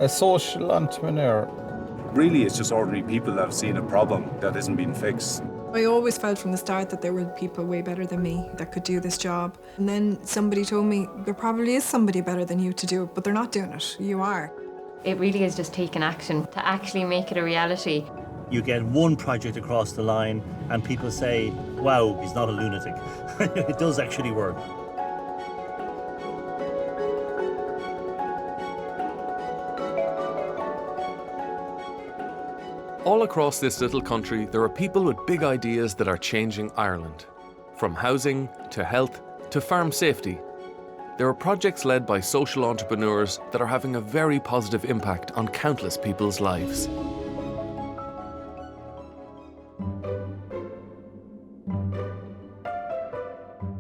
A social entrepreneur. Really, it's just ordinary people that have seen a problem that isn't being fixed. I always felt from the start that there were people way better than me that could do this job. And then somebody told me, there probably is somebody better than you to do it, but they're not doing it. You are. It really is just taking action to actually make it a reality. You get one project across the line and people say, wow, he's not a lunatic. It does actually work. All across this little country, there are people with big ideas that are changing Ireland. From housing, to health, to farm safety. There are projects led by social entrepreneurs that are having a very positive impact on countless people's lives.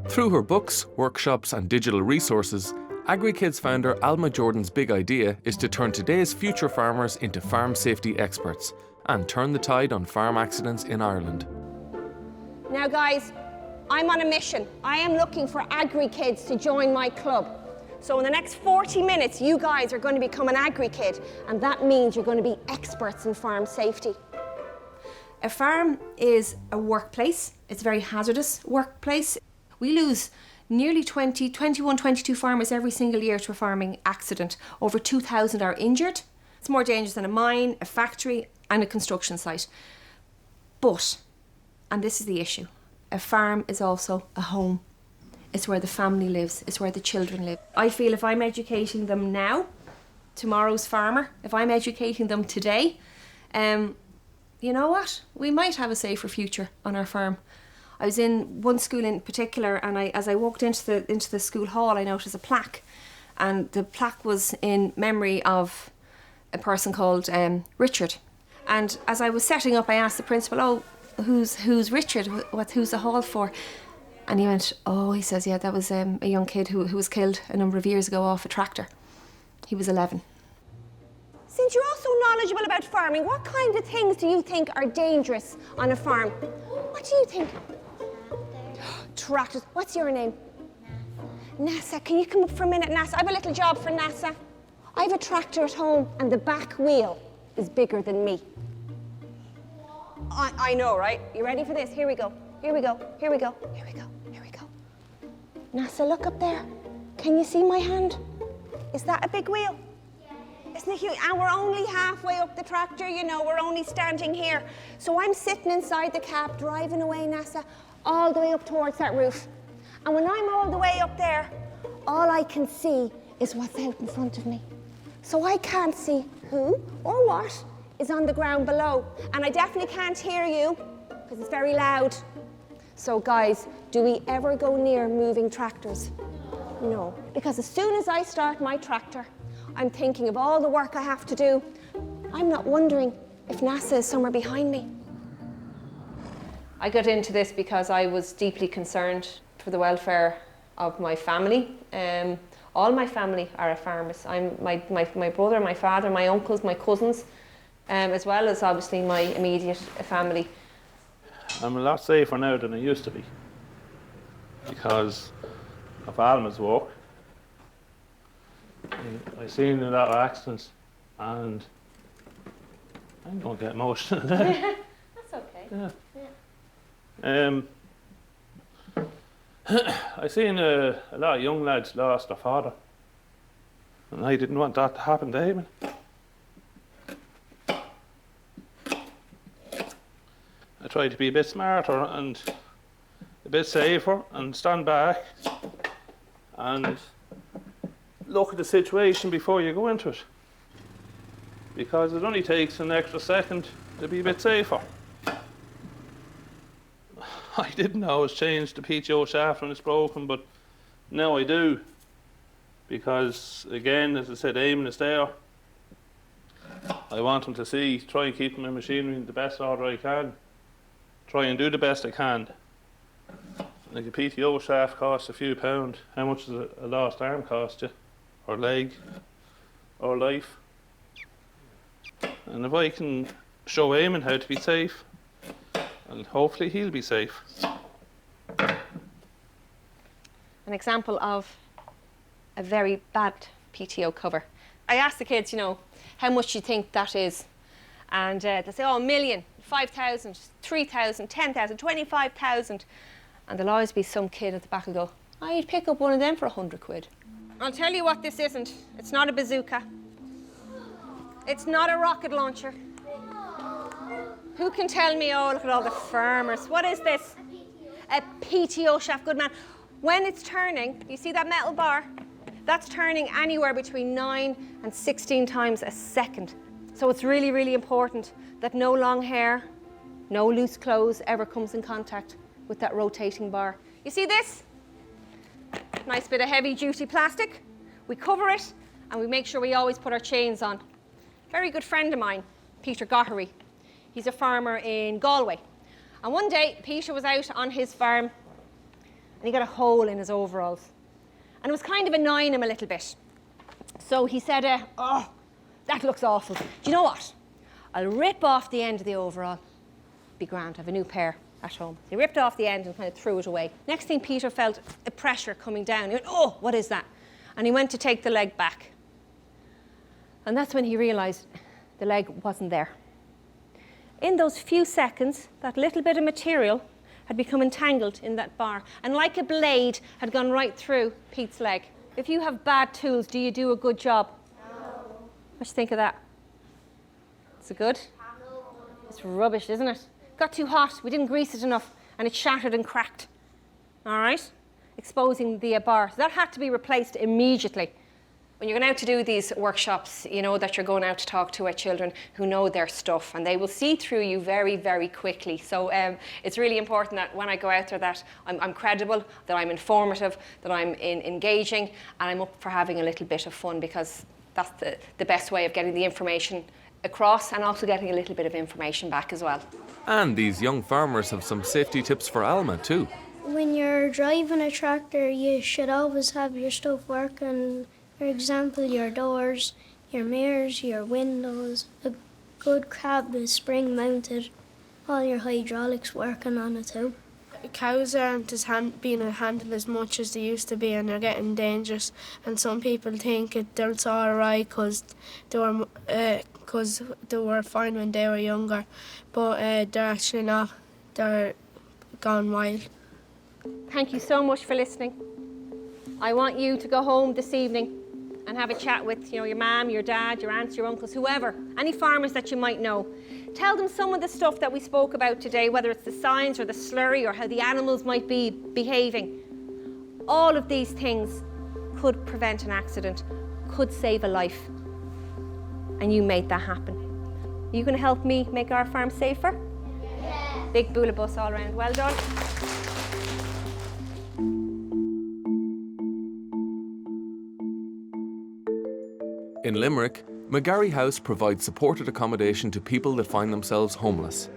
Through her books, workshops and digital resources, AgriKids founder Alma Jordan's big idea is to turn today's future farmers into farm safety experts and turn the tide on farm accidents in Ireland. Now guys, I'm on a mission. I am looking for AgriKids to join my club. So in the next 40 minutes, you guys are going to become an AgriKid, and that means you're going to be experts in farm safety. A farm is a workplace. It's a very hazardous workplace. We lose nearly 21, 22 farmers every single year to a farming accident. Over 2,000 are injured. It's more dangerous than a mine, a factory, and a construction site. But, and this is the issue, a farm is also a home. It's where the family lives, it's where the children live. I feel if I'm educating them now, tomorrow's farmer, if I'm educating them today, you know what? We might have a safer future on our farm. I was in one school in particular, and as I walked into the school hall, I noticed a plaque, and the plaque was in memory of a person called Richard. And as I was setting up, I asked the principal, "Oh, who's Richard? Who's the hall for?" And he went, "Oh," he says, "yeah, that was a young kid who was killed a number of years ago off a tractor. He was 11." Since you're also knowledgeable about farming, what kind of things do you think are dangerous on a farm? What do you think? Tractors. What's your name? NASA. Can you come up for a minute, NASA? I have a little job for NASA. I have a tractor at home and the back wheel is bigger than me. I know, right? You ready for this? Here we go. Here we go. Here we go. Here we go. Here we go. NASA, look up there. Can you see my hand? Is that a big wheel? Isn't it huge? And we're only halfway up the tractor, you know, we're only standing here. So I'm sitting inside the cab, driving away, NASA, all the way up towards that roof. And when I'm all the way up there, all I can see is what's out in front of me. So I can't see who or what is on the ground below. And I definitely can't hear you, because it's very loud. So guys, do we ever go near moving tractors? No, because as soon as I start my tractor, I'm thinking of all the work I have to do. I'm not wondering if NASA is somewhere behind me. I got into this because I was deeply concerned for the welfare of my family. All my family are farmers. My brother, my father, my uncles, my cousins, as well as obviously my immediate family. I'm a lot safer now than I used to be because of Alma's work. I've seen a lot of accidents and I'm going to get emotional. That's okay. Yeah. I've seen a lot of young lads lost their father, and I didn't want that to happen to Eamon. I tried to be a bit smarter and a bit safer and stand back and look at the situation before you go into it, because it only takes an extra second to be a bit safer. I didn't always change the PTO shaft when it's broken, but now I do, because again, as I said, Eamon is there. I want him to see, try and keep my machinery in the best order I can, try and do the best I can. Like a PTO shaft costs a few pounds. How much does a lost arm cost you? Or leg? Or life? And if I can show Eamon how to be safe, and hopefully he'll be safe. An example of a very bad PTO cover. I ask the kids, you know, how much do you think that is? And they say, oh, 1 million, 5,000, 3,000, 10,000, 25,000. And there'll always be some kid at the back who'll go, oh, you'd pick up one of them for 100 quid. I'll tell you what this isn't. It's not a bazooka. It's not a rocket launcher. Who can tell me, oh, look at all the farmers. What is this? A PTO shaft, good man. When it's turning, you see that metal bar? That's turning anywhere between 9 and 16 times a second. So it's really, really important that no long hair, no loose clothes ever comes in contact with that rotating bar. You see this? Nice bit of heavy duty plastic. We cover it and we make sure we always put our chains on. Very good friend of mine, Peter Gothery. He's a farmer in Galway. And one day, Peter was out on his farm and he got a hole in his overalls. And it was kind of annoying him a little bit. So he said, oh, that looks awful. Do you know what? I'll rip off the end of the overall. Be grand, have a new pair at home. He ripped off the end and kind of threw it away. Next thing, Peter felt a pressure coming down. He went, oh, what is that? And he went to take the leg back. And that's when he realised the leg wasn't there. In those few seconds, that little bit of material had become entangled in that bar, and like a blade had gone right through Pete's leg. If you have bad tools, do you do a good job? No. What do you think of that? Is it good? No. It's rubbish, isn't it? Got too hot, we didn't grease it enough, and it shattered and cracked. All right? Exposing the bar. So that had to be replaced immediately. When you're going out to do these workshops, you know that you're going out to talk to children who know their stuff, and they will see through you very, very quickly. So it's really important that when I go out there that I'm credible, that I'm informative, that I'm engaging, and I'm up for having a little bit of fun, because that's the best way of getting the information across and also getting a little bit of information back as well. And these young farmers have some safety tips for Alma too. When you're driving a tractor, you should always have your stuff working. For example, your doors, your mirrors, your windows, a good cab is spring mounted, all your hydraulics working on it too. Cows aren't being handled as much as they used to be, and they're getting dangerous, and some people think it's alright because they were fine when they were younger, but they're actually not. They're gone wild. Thank you so much for listening. I want you to go home this evening and have a chat with, your mum, your dad, your aunts, your uncles, whoever, any farmers that you might know. Tell them some of the stuff that we spoke about today, whether it's the signs or the slurry or how the animals might be behaving. All of these things could prevent an accident, could save a life, and you made that happen. Are you going to help me make our farm safer? Yeah. Big boola bus all around. Well done. In Limerick, McGarry House provides supported accommodation to people that find themselves homeless.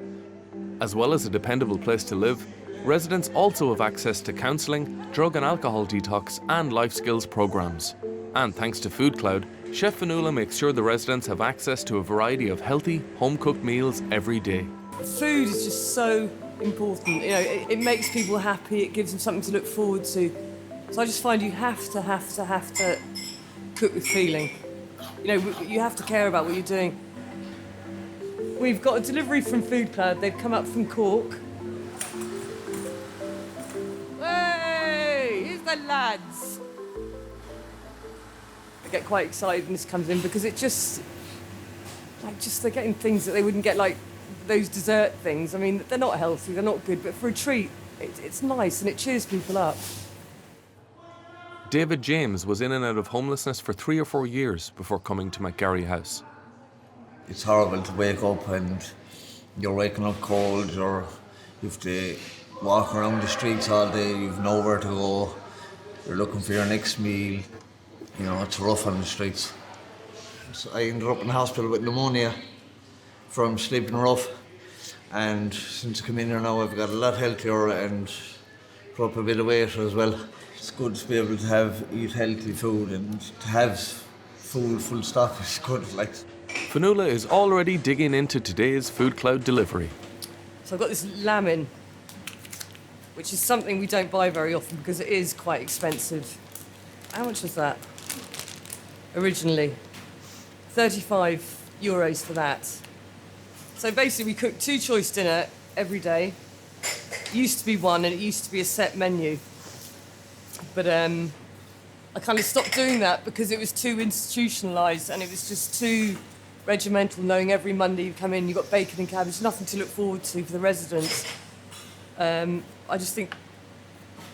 As well as a dependable place to live, residents also have access to counselling, drug and alcohol detox and life skills programmes. And thanks to Food Cloud, Chef Fionnuala makes sure the residents have access to a variety of healthy, home-cooked meals every day. Food is just so important. It makes people happy, it gives them something to look forward to. So I just find you have to cook with feeling. You have to care about what you're doing. We've got a delivery from Food Cloud. They've come up from Cork. Hey, here's the lads. I get quite excited when this comes in because it they're getting things that they wouldn't get, like those dessert things. I mean, they're not healthy, they're not good, but for a treat, it's nice and it cheers people up. David James was in and out of homelessness for 3 or 4 years before coming to McGarry House. It's horrible to wake up and you're waking up cold, you have to walk around the streets all day, you've nowhere to go, you're looking for your next meal. It's rough on the streets. So I ended up in the hospital with pneumonia from sleeping rough, and since I come in here now I've got a lot healthier and put up a bit of weight as well. It's good to be able to eat healthy food, and to have food full stop is good. Fionnuala is already digging into today's Food Cloud delivery. So I've got this lamb, which is something we don't buy very often because it is quite expensive. How much was that? Originally. €35 for that. So basically we cook 2 choice dinner every day. It used to be 1 and it used to be a set menu. But I kind of stopped doing that because it was too institutionalised and it was just too regimental, knowing every Monday you come in, you've got bacon and cabbage, nothing to look forward to for the residents. I just think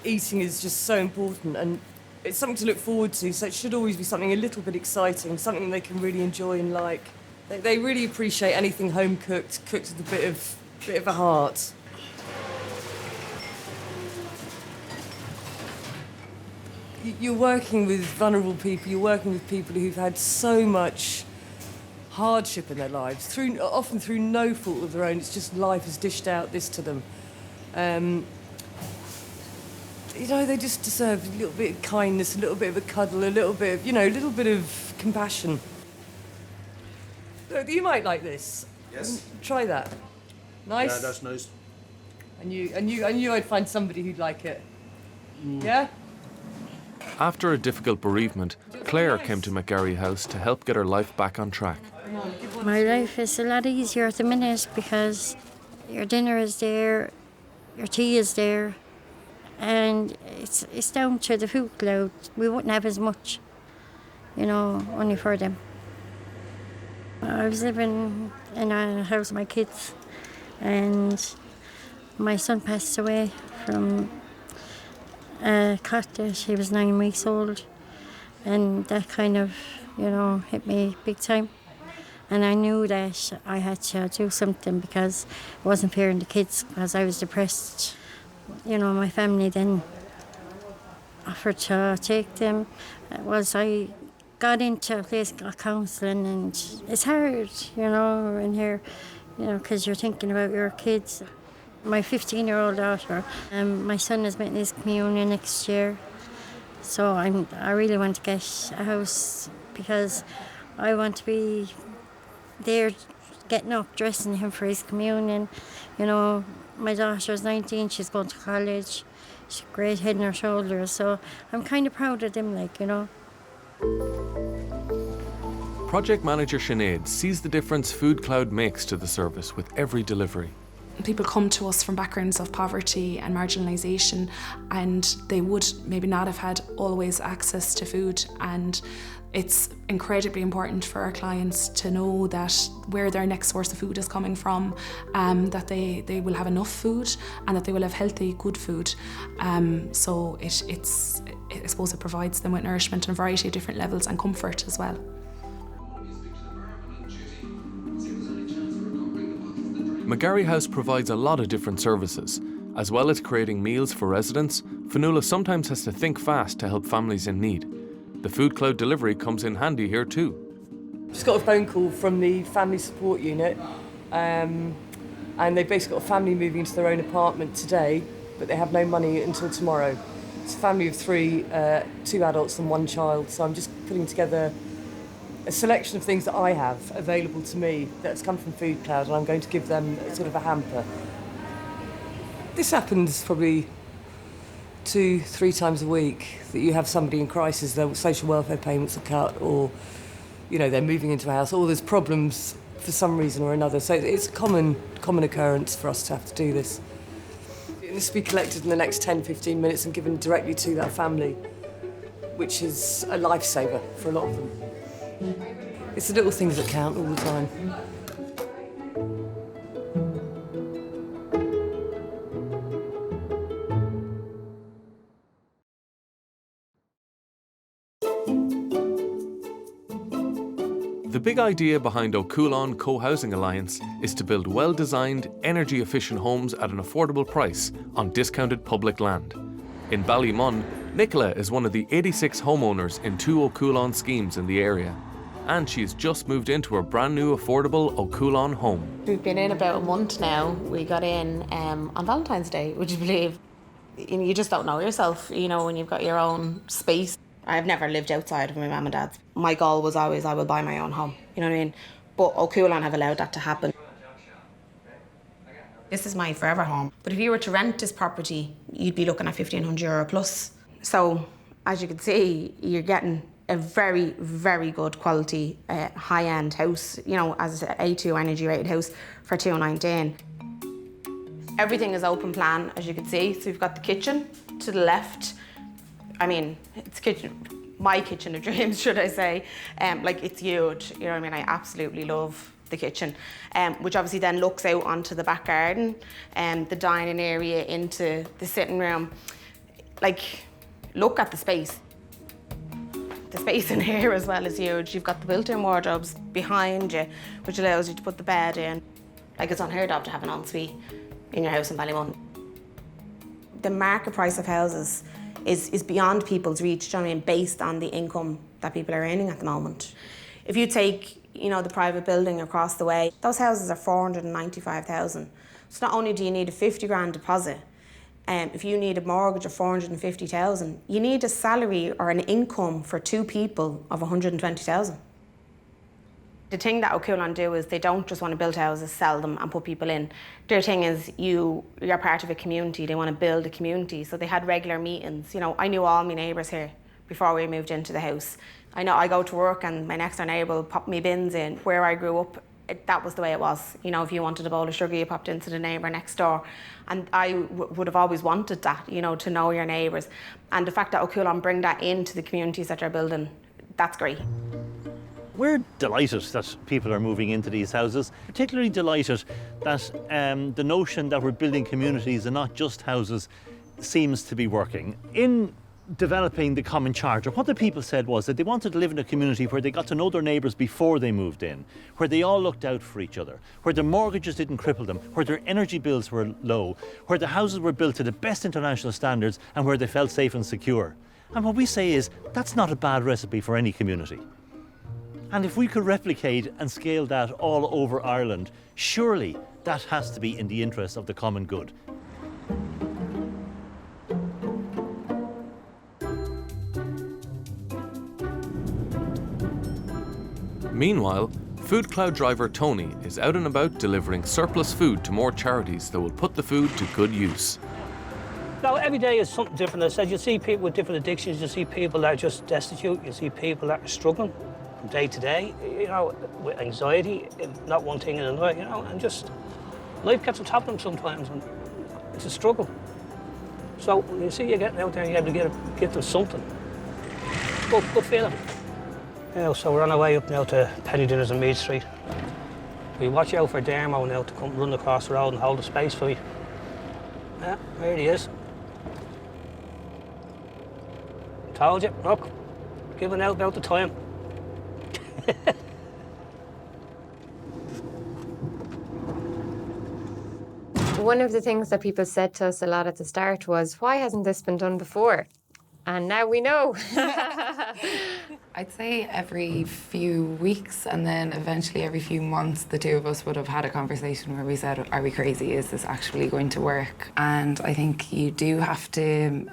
eating is just so important and it's something to look forward to, so it should always be something a little bit exciting, something they can really enjoy and like. They really appreciate anything home cooked with a bit of a heart. You're working with vulnerable people, you're working with people who've had so much hardship in their lives, often through no fault of their own. It's just life has dished out this to them. You know, they just deserve a little bit of kindness, a little bit of a cuddle, a little bit of, you know, a little bit of compassion. Look, you might like this. Yes. Try that. Nice? Yeah, that's nice. I knew I'd find somebody who'd like it. Yeah? After a difficult bereavement, Claire came to McGarry House to help get her life back on track. My life is a lot easier at the minute because your dinner is there, your tea is there, and it's down to the food cloud. We wouldn't have as much, you know, only for them. I was living in a house with my kids, and my son passed away from a cottage. He was 9 weeks old, and that kind of, you know, hit me big time. And I knew that I had to do something because it wasn't fair on the kids, because I was depressed. You know, my family then offered to take them. I got into a place of counselling, and it's hard, you know, in here, you know, because you're thinking about your kids. My 15-year-old daughter, my son is making his communion next year, so I really want to get a house because I want to be there getting up, dressing him for his communion. You know, my daughter's 19, she's going to college, she's got a great head on her shoulders, so I'm kind of proud of them, like, you know. Project manager Sinead sees the difference Food Cloud makes to the service with every delivery. People come to us from backgrounds of poverty and marginalisation, and they would maybe not have had always access to food, and it's incredibly important for our clients to know that where their next source of food is coming from, that they will have enough food and that they will have healthy, good food. So I suppose it provides them with nourishment on a variety of different levels and comfort as well. McGarry House provides a lot of different services. As well as creating meals for residents, Fionnuala sometimes has to think fast to help families in need. The Food Cloud delivery comes in handy here too. Just got a phone call from the family support unit, and they've basically got a family moving into their own apartment today, but they have no money until tomorrow. It's a family of 3, 2 adults and 1 child, so I'm just putting together a selection of things that I have available to me that's come from Food Cloud, and I'm going to give them sort of a hamper. This happens probably 2-3 times a week, that you have somebody in crisis, their social welfare payments are cut, or, you know, they're moving into a house, or there's problems for some reason or another. So it's a common occurrence for us to have to do this. This will be collected in the next 10-15 minutes and given directly to that family, which is a lifesaver for a lot of them. It's the little things that count all the time. The big idea behind Ó Cualann Co-Housing Alliance is to build well-designed, energy-efficient homes at an affordable price on discounted public land. In Ballymun, Nicola is one of the 86 homeowners in 2 Ó Cualann schemes in the area. And she's just moved into her brand new affordable Ó Cualann home. We've been in about a month now. We got in on Valentine's Day, would you believe? You just don't know yourself, you know, when you've got your own space. I've never lived outside of my mum and dad's. My goal was always I will buy my own home, you know what I mean? But Ó Cualann have allowed that to happen. This is my forever home. But if you were to rent this property, you'd be looking at €1,500 plus. So, as you can see, you're getting a very, very good quality, high-end house, you know, as an A2 energy rated house for 219. Everything is open plan, as you can see. So we've got the kitchen to the left. I mean, it's my kitchen of dreams, should I say. Like, it's huge, you know what I mean? I absolutely love the kitchen, which obviously then looks out onto the back garden and the dining area into the sitting room. Like, look at the space. The space in here as well is huge. You've got the built-in wardrobes behind you, which allows you to put the bed in. Like, it's unheard of to have an ensuite in your house in Ballymun. The market price of houses is beyond people's reach, do you know what I mean, based on the income that people are earning at the moment. If you take, you know, the private building across the way, those houses are 495,000. So not only do you need a 50 grand deposit, if you need a mortgage of 450,000, you need a salary or an income for two people of 120,000. The thing that O'Coolon do is they don't just want to build houses, sell them and put people in. Their thing is you're part of a community, they want to build a community. So they had regular meetings. You know, I knew all my neighbours here before we moved into the house. I know I go to work and my next door neighbour will pop me bins in. Where I grew up, that was the way it was. You know, if you wanted a bowl of sugar, you popped into the neighbour next door. And I would have always wanted that, you know, to know your neighbours. And the fact that O'Coolon bring that into the communities that they're building, that's great. We're delighted that people are moving into these houses, particularly delighted that the notion that we're building communities and not just houses seems to be working. In developing the Common Charter, what the people said was that they wanted to live in a community where they got to know their neighbours before they moved in, where they all looked out for each other, where their mortgages didn't cripple them, where their energy bills were low, where the houses were built to the best international standards and where they felt safe and secure. And what we say is, that's not a bad recipe for any community. And if we could replicate and scale that all over Ireland, surely that has to be in the interest of the common good. Meanwhile, Food Cloud driver Tony is out and about delivering surplus food to more charities that will put the food to good use. Now, every day is something different. As I said, you see people with different addictions, you see people that are just destitute, you see people that are struggling from day to day, you know, with anxiety, not one thing in another, you know, and just life gets on top of them sometimes, and it's a struggle. So when you see you getting out there and you're able to give them something, good feeling. You know, so we're on our way up now to Penny Dinners on Mead Street. We watch out for Dermo now to come run across the road and hold the space for me. Yeah, there he is. Told you, look, giving out about the time. One of the things that people said to us a lot at the start was, why hasn't this been done before? And now we know. I'd say every few weeks and then eventually every few months the two of us would have had a conversation where we said, are we crazy? Is this actually going to work? And I think you do have to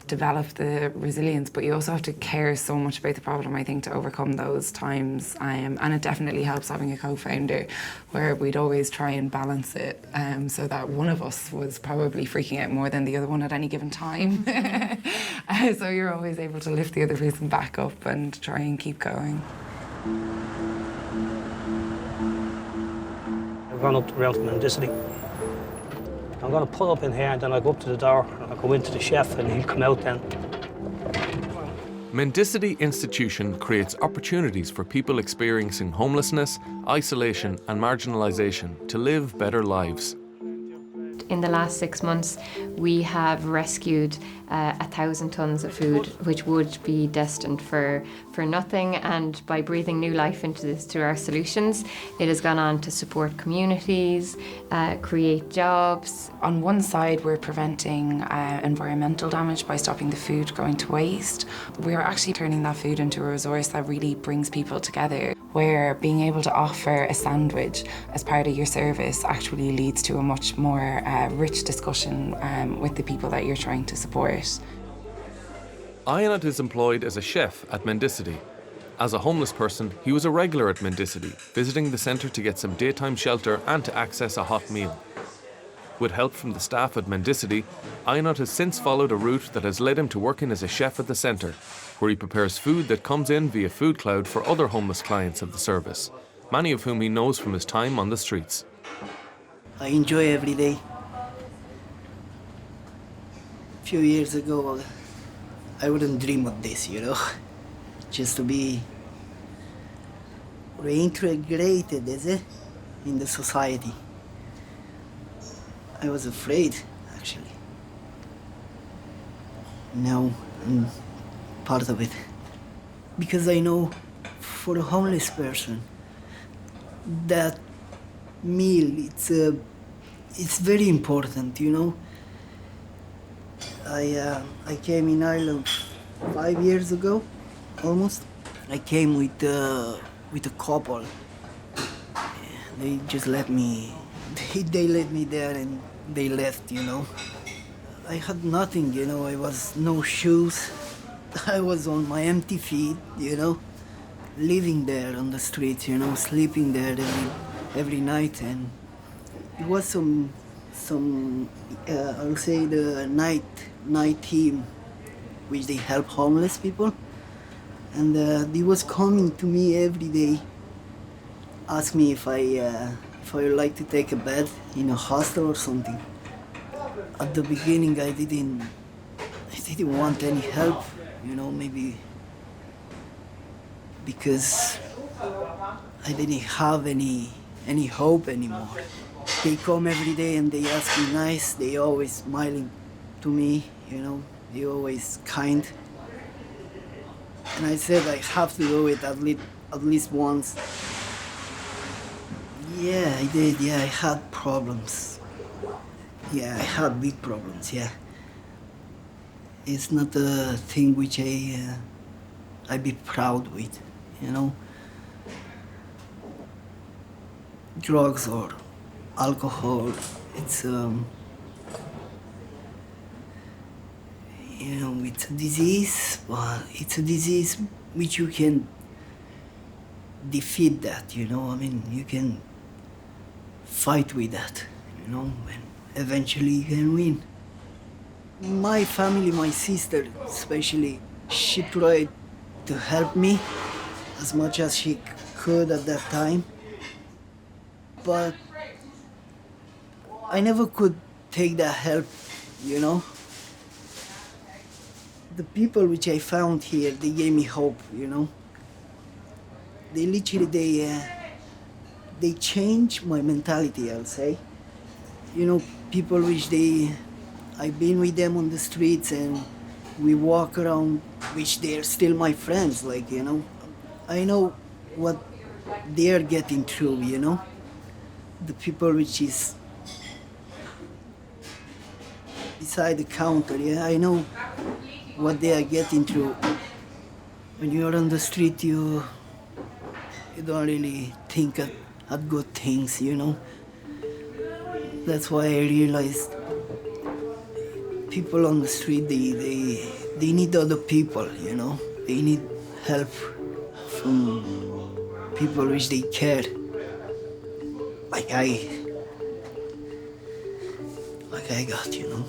develop the resilience, but you also have to care so much about the problem, I think, to overcome those times. And it definitely helps having a co-founder where we'd always try and balance it so that one of us was probably freaking out more than the other one at any given time. So you're always able to lift the other person back up and try and keep going. I've gone up around to Mendicity. I'm going to pull up in here and then I'll go up to the door and I'll go into the chef and he'll come out then. Mendicity Institution creates opportunities for people experiencing homelessness, isolation and marginalisation to live better lives. In the last 6 months, we have rescued 1,000 tonnes of food, which would be destined for nothing. And by breathing new life into this through our solutions, it has gone on to support communities, create jobs. On one side, we're preventing environmental damage by stopping the food going to waste. We're actually turning that food into a resource that really brings people together, where being able to offer a sandwich as part of your service actually leads to a much more rich discussion with the people that you're trying to support. Ionat is employed as a chef at Mendicity. As a homeless person, he was a regular at Mendicity, visiting the centre to get some daytime shelter and to access a hot meal. With help from the staff at Mendicity, Einat has since followed a route that has led him to working as a chef at the centre, where he prepares food that comes in via Food Cloud for other homeless clients of the service, many of whom he knows from his time on the streets. I enjoy every day. A few years ago, I wouldn't dream of this, you know, just to be reintegrated, is it, in the society. I was afraid, actually. Now I'm part of it. Because I know for a homeless person, that meal, it's very important, you know. I came in Ireland 5 years ago, almost. I came with a couple. They just let me, they let me there and they left, you know. I had nothing, you know, I was no shoes. I was on my empty feet, you know, living there on the streets, you know, sleeping there every night. And it was some I'll say the night team, which they help homeless people. And they was coming to me every day, ask me if I would like to take a bed in a hostel or something. At the beginning, I didn't want any help, you know, maybe because I didn't have any hope anymore. They come every day and they ask me nice, they always smiling to me, you know, they always kind. And I said I have to do it at least once. Yeah, I did, yeah, I had problems. Yeah, I had big problems, yeah. It's not a thing which I be proud with, you know. Drugs or alcohol, it's you know, it's a disease, but it's a disease which you can defeat that, you know. I mean, you can fight with that, you know, and eventually you can win. My family, my sister especially, she tried to help me as much as she could at that time. But I never could take that help, you know. The people which I found here, they gave me hope, you know. They literally, they changed my mentality, I'll say. You know, people which I've been with them on the streets and we walk around, which they're still my friends, like, you know. I know what they're getting through, you know. The people which is beside the counter, yeah, I know what they are getting through. When you're on the street, you don't really think at good things, you know. That's why I realized people on the street, they need other people, you know. They need help from people which they care. Like I got, you know.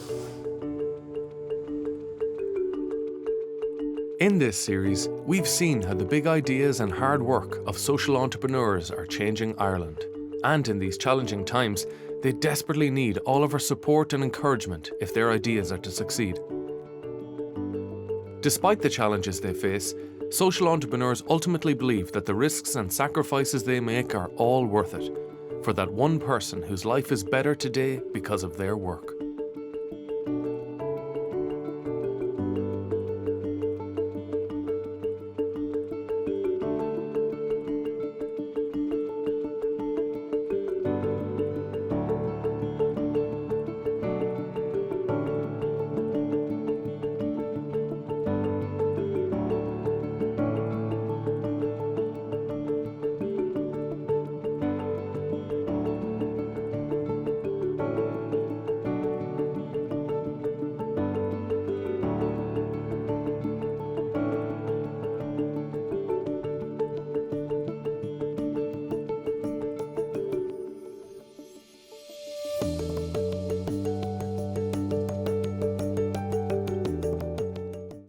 In this series, we've seen how the big ideas and hard work of social entrepreneurs are changing Ireland. And in these challenging times, they desperately need all of our support and encouragement if their ideas are to succeed. Despite the challenges they face, social entrepreneurs ultimately believe that the risks and sacrifices they make are all worth it, for that one person whose life is better today because of their work.